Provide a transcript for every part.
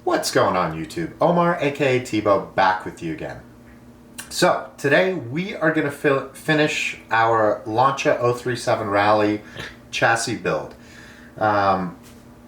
What's going on YouTube? Omar aka Tebow back with you again. So today we are going to finish our Lancia 037 Rally chassis build.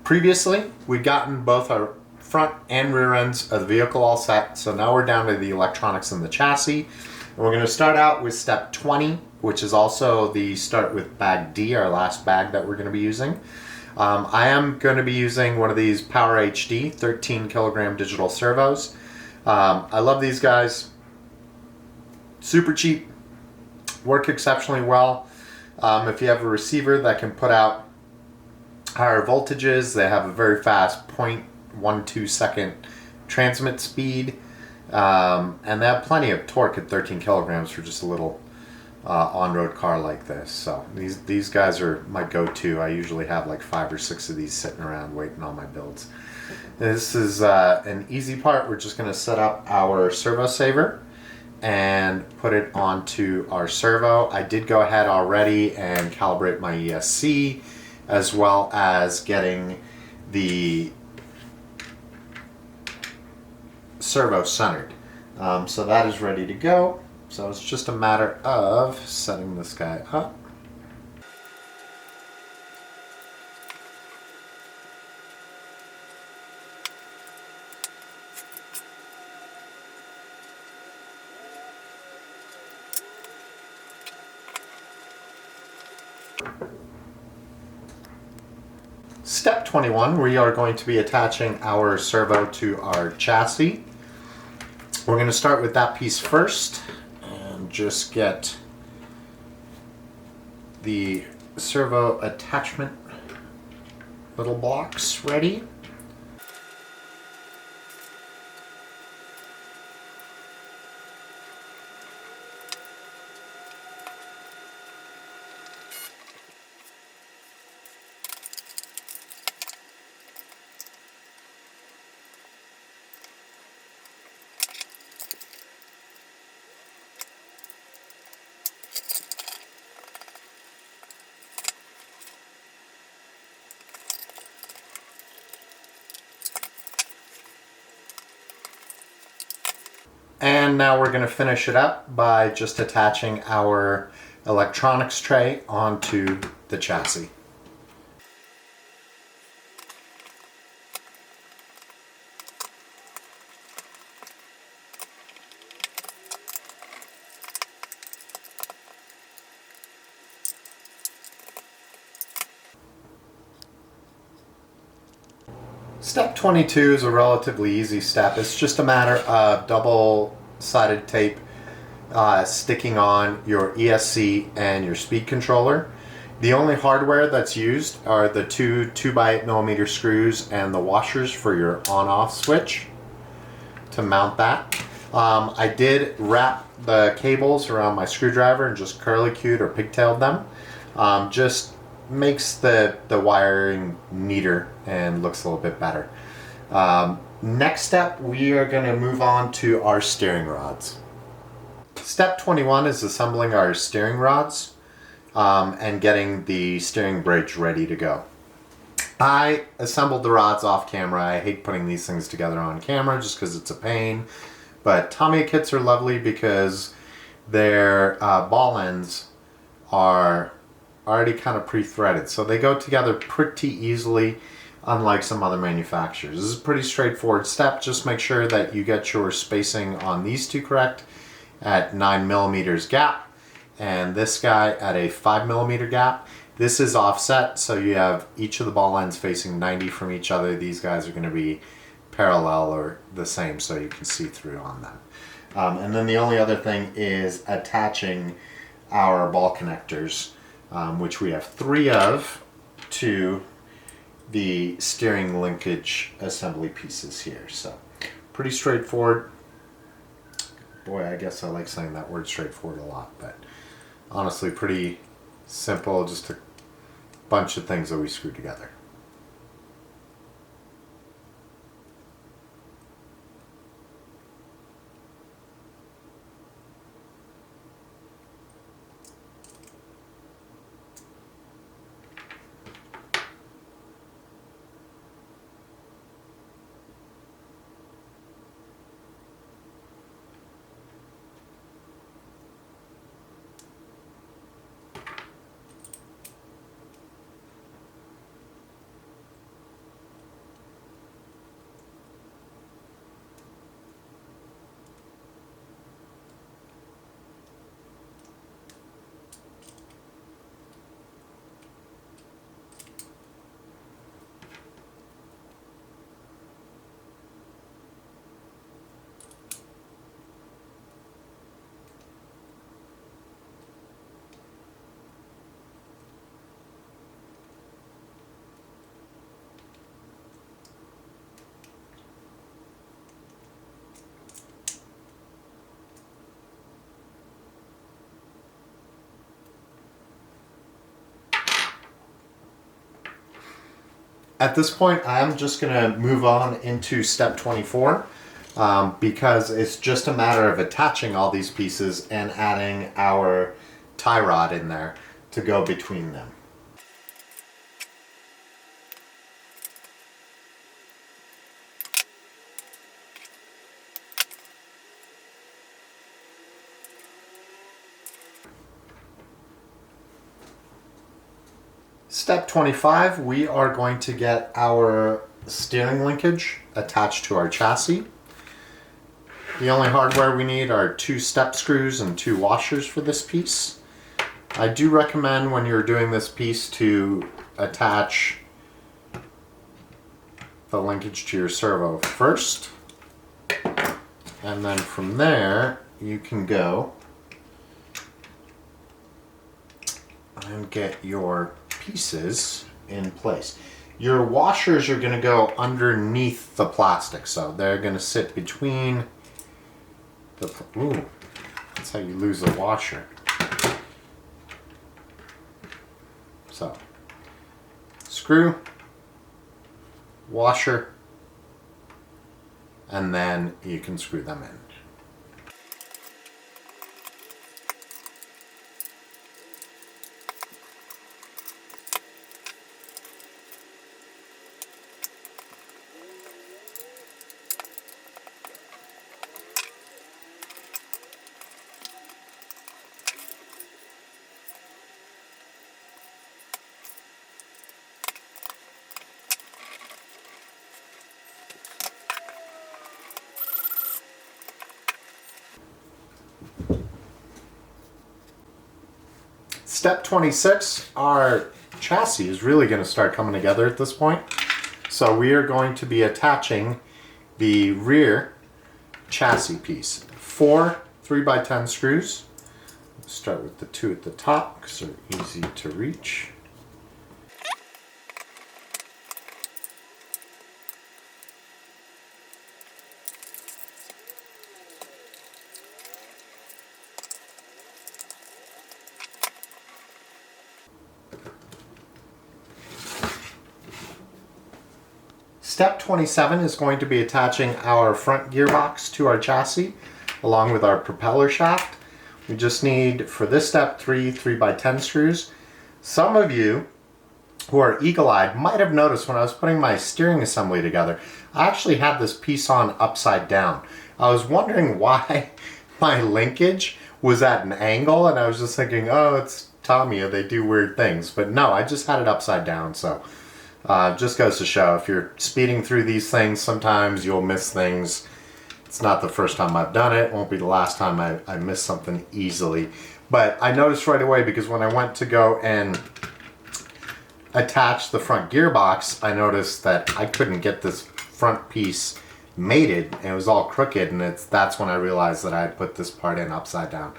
Previously we'd gotten both our front and rear ends of the vehicle all set, so now we're down to the electronics in the chassis. And we're going to start out with step 20, which is also the start with bag D, our last bag that we're going to be using. I am going to be using one of these Power HD 13 kilogram digital servos. I love these guys. Super cheap, work exceptionally well. If you have a receiver that can put out higher voltages, they have a very fast 0.12 second transmit speed, and they have plenty of torque at 13 kilograms for just a little on-road car like this. So these guys are my go-to. I usually have like 5 or 6 of these sitting around waiting on my builds. This is an easy part. We're just going to set up our servo saver and put it onto our servo. I did go ahead already and calibrate my ESC, as well as getting the servo centered. So that is ready to go. So it's just a matter of setting this guy up. Step 21, we are going to be attaching our servo to our chassis. We're going to start with that piece first and just get the servo attachment little blocks ready. And now we're going to finish it up by just attaching our electronics tray onto the chassis. Step 22 is a relatively easy step. It's just a matter of double-sided tape sticking on your ESC and your speed controller. The only hardware that's used are the two 2x8mm screws and the washers for your on-off switch to mount that. I did wrap the cables around my screwdriver and just curlicued or pigtailed them. Just makes the wiring neater and looks a little bit better. Next step, we are going to move on to our steering rods. Step 21 is assembling our steering rods and getting the steering bridge ready to go. I assembled the rods off camera. I hate putting these things together on camera just because it's a pain, but Tamiya kits are lovely because their ball ends are already kind of pre-threaded, so they go together pretty easily, unlike some other manufacturers. This is a pretty straightforward step. Just make sure that you get your spacing on these two correct at 9mm gap, and this guy at a 5mm gap. This is offset, so you have each of the ball ends facing 90 from each other. These guys are going to be parallel or the same, so you can see through on them. And then the only other thing is attaching our ball connectors, which we have 3 of, to the steering linkage assembly pieces here. So pretty straightforward. Boy, I guess I like saying that word straightforward a lot, but honestly pretty simple, just a bunch of things that we screw together. At this point, I'm just going to move on into step 24 because it's just a matter of attaching all these pieces and adding our tie rod in there to go between them. Step 25, we are going to get our steering linkage attached to our chassis. The only hardware we need are 2 step screws and 2 washers for this piece. I do recommend when you're doing this piece to attach the linkage to your servo first, and then from there you can go and get your pieces in place. Your washers are going to go underneath the plastic, so they're going to sit between the... Ooh, that's how you lose the washer. So, screw, washer, and then you can screw them in. Step 26, our chassis is really going to start coming together at this point. So we are going to be attaching the rear chassis piece. 4 3x10 screws. Let's start with the 2 at the top because they're easy to reach. Step 27 is going to be attaching our front gearbox to our chassis along with our propeller shaft. We just need, for this step, 3 3x10 screws. Some of you who are eagle-eyed might have noticed when I was putting my steering assembly together, I actually had this piece on upside down. I was wondering why my linkage was at an angle, and I was just thinking, oh, it's Tamiya, they do weird things. But no, I just had it upside down, so just goes to show, if you're speeding through these things, sometimes you'll miss things. It's not the first time I've done it. It won't be the last time I miss something easily. But I noticed right away, because when I went to go and attach the front gearbox, I noticed that I couldn't get this front piece mated, and it was all crooked, and that's when I realized that I had put this part in upside down.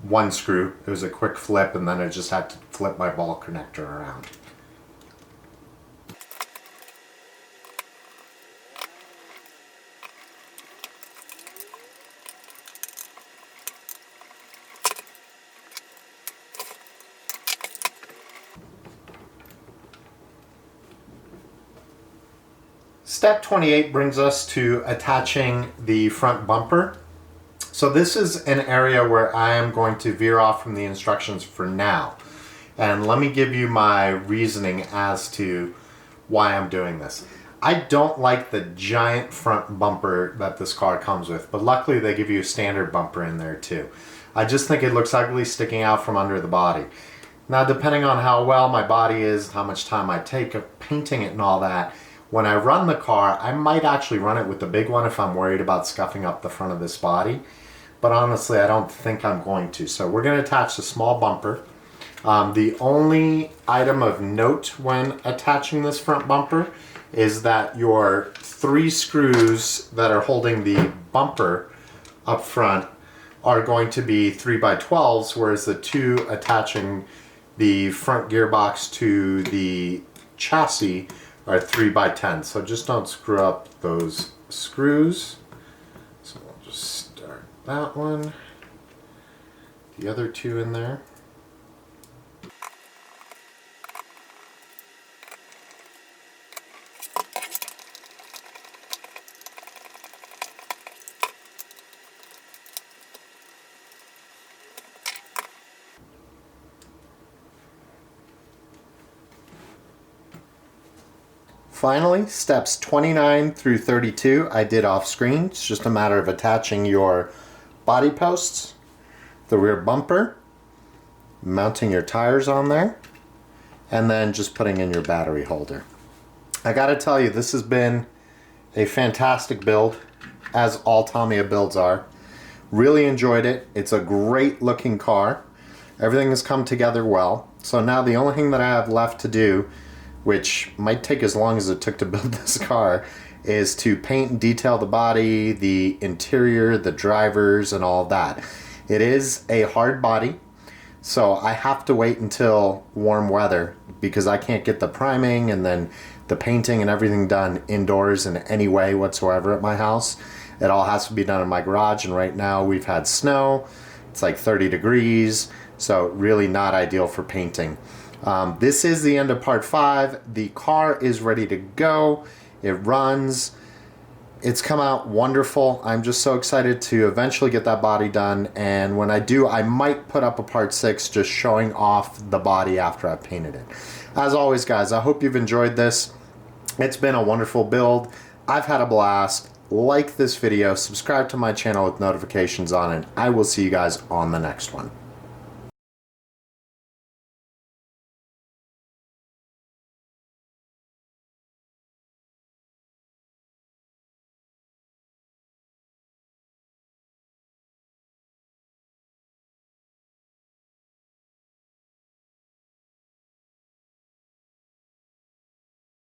1 screw, it was a quick flip, and then I just had to flip my ball connector around. Step 28 brings us to attaching the front bumper. So this is an area where I am going to veer off from the instructions for now. And let me give you my reasoning as to why I'm doing this. I don't like the giant front bumper that this car comes with, but luckily they give you a standard bumper in there too. I just think it looks ugly sticking out from under the body. Now, depending on how well my body is, how much time I take of painting it and all that, when I run the car, I might actually run it with the big one if I'm worried about scuffing up the front of this body. But honestly, I don't think I'm going to. So we're going to attach the small bumper. The only item of note when attaching this front bumper is that your 3 screws that are holding the bumper up front are going to be 3x12s, whereas the 2 attaching the front gearbox to the chassis are 3x10. So just don't screw up those screws. So we'll just start that one, the other 2 in there. Finally, steps 29 through 32 I did off screen. It's just a matter of attaching your body posts, the rear bumper, mounting your tires on there, and then just putting in your battery holder. I gotta tell you, this has been a fantastic build, as all Tamiya builds are. Really enjoyed it. It's a great looking car. Everything has come together well. So now the only thing that I have left to do, which might take as long as it took to build this car, is to paint and detail the body, the interior, the drivers, and all that. It is a hard body, so I have to wait until warm weather because I can't get the priming and then the painting and everything done indoors in any way whatsoever at my house. It all has to be done in my garage, and right now we've had snow. It's like 30 degrees, so really not ideal for painting. This is the end of part 5. The car is ready to go. It runs. It's come out wonderful. I'm just so excited to eventually get that body done, and when I do, I might put up a part 6 just showing off the body after I've painted it. As always, guys, I hope you've enjoyed this. It's been a wonderful build. I've had a blast. Like this video, subscribe to my channel with notifications on, and I will see you guys on the next one.